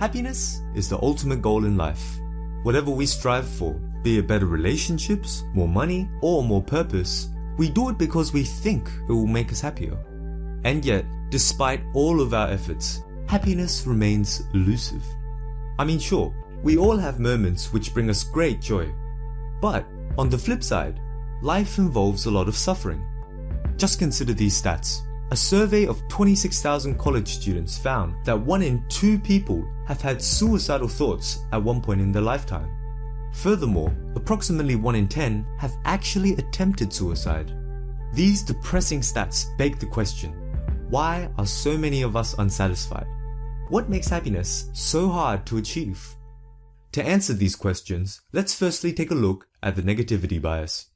Happiness is the ultimate goal in life. Whatever we strive for, be it better relationships, more money, or more purpose, we do it because we think it will make us happier. And yet, despite all of our efforts, happiness remains elusive. I mean, sure, we all have moments which bring us great joy. But on the flip side, life involves a lot of suffering. Just consider these stats. A survey of 26,000 college students found that 1 in 2 people have had suicidal thoughts at one point in their lifetime. Furthermore, approximately 1 in 10 have actually attempted suicide. These depressing stats beg the question, why are so many of us unsatisfied? What makes happiness so hard to achieve? To answer these questions, let's firstly take a look at the negativity bias.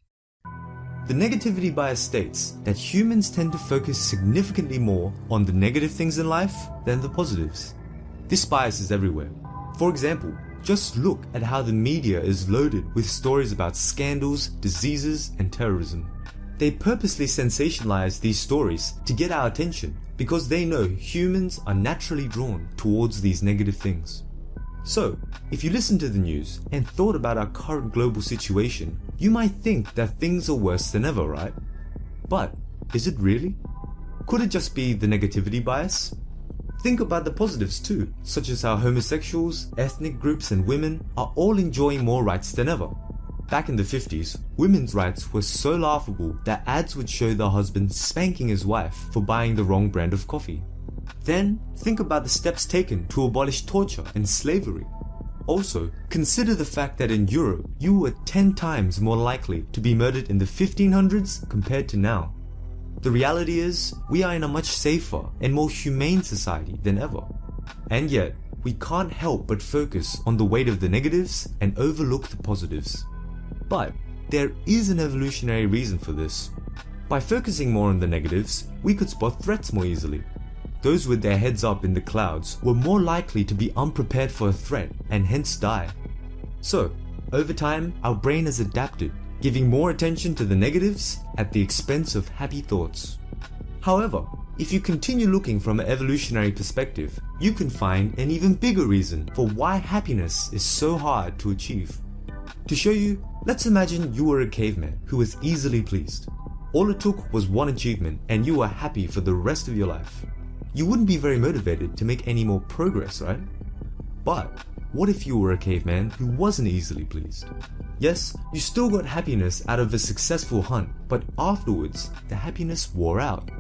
The negativity bias states that humans tend to focus significantly more on the negative things in life than the positives. This bias is everywhere. For example, just look at how the media is loaded with stories about scandals, diseases, and terrorism. They purposely sensationalize these stories to get our attention because they know humans are naturally drawn towards these negative things. So, if you listen to the news and thought about our current global situation, you might think that things are worse than ever, right? But, is it really? Could it just be the negativity bias? Think about the positives too, such as how homosexuals, ethnic groups and women are all enjoying more rights than ever. Back in the 50s, women's rights were so laughable that ads would show the husband spanking his wife for buying the wrong brand of coffee. Then, think about the steps taken to abolish torture and slavery. Also, consider the fact that in Europe, you were 10 times more likely to be murdered in the 1500s compared to now. The reality is, we are in a much safer and more humane society than ever. And yet, we can't help but focus on the weight of the negatives and overlook the positives. But, there is an evolutionary reason for this. By focusing more on the negatives, we could spot threats more easily. Those with their heads up in the clouds were more likely to be unprepared for a threat and hence die. So, over time, our brain has adapted, giving more attention to the negatives at the expense of happy thoughts. However, if you continue looking from an evolutionary perspective, you can find an even bigger reason for why happiness is so hard to achieve. To show you, let's imagine you were a caveman who was easily pleased. All it took was one achievement and you were happy for the rest of your life. You wouldn't be very motivated to make any more progress, right? But what if you were a caveman who wasn't easily pleased? Yes, you still got happiness out of a successful hunt, but afterwards, the happiness wore out.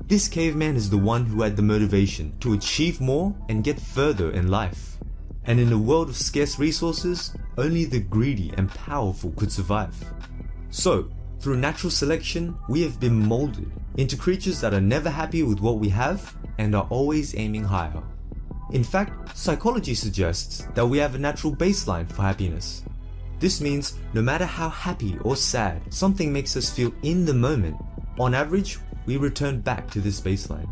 This caveman is the one who had the motivation to achieve more and get further in life. And in a world of scarce resources, only the greedy and powerful could survive. So, through natural selection, we have been molded into creatures that are never happy with what we have and are always aiming higher. In fact, psychology suggests that we have a natural baseline for happiness. This means no matter how happy or sad something makes us feel in the moment, on average, we return back to this baseline.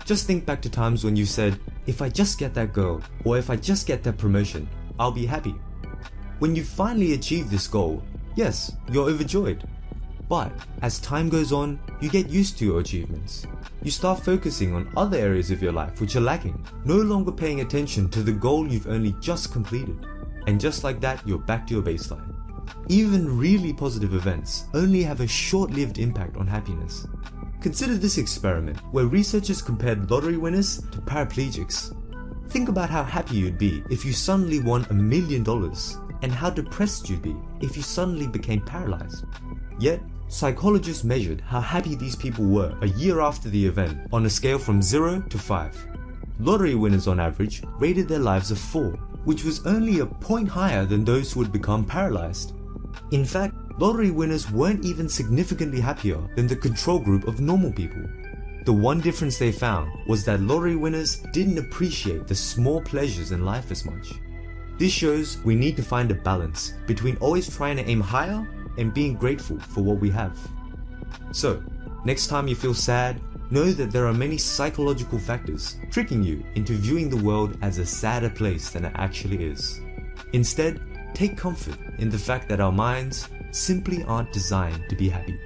Just think back to times when you said, if I just get that girl, or if I just get that promotion, I'll be happy. When you finally achieve this goal, yes, you're overjoyed. But as time goes on, you get used to your achievements. You start focusing on other areas of your life which are lacking, no longer paying attention to the goal you've only just completed. And just like that, you're back to your baseline. Even really positive events only have a short-lived impact on happiness. Consider this experiment where researchers compared lottery winners to paraplegics. Think about how happy you'd be if you suddenly won $1 million, and how depressed you'd be if you suddenly became paralyzed. Yet, psychologists measured how happy these people were a year after the event on a scale from 0 to 5. Lottery winners on average rated their lives a 4, which was only a point higher than those who had become paralyzed. In fact, lottery winners weren't even significantly happier than the control group of normal people. The one difference they found was that lottery winners didn't appreciate the small pleasures in life as much. This shows we need to find a balance between always trying to aim higher and being grateful for what we have. So, next time you feel sad, know that there are many psychological factors tricking you into viewing the world as a sadder place than it actually is. Instead, take comfort in the fact that our minds simply aren't designed to be happy.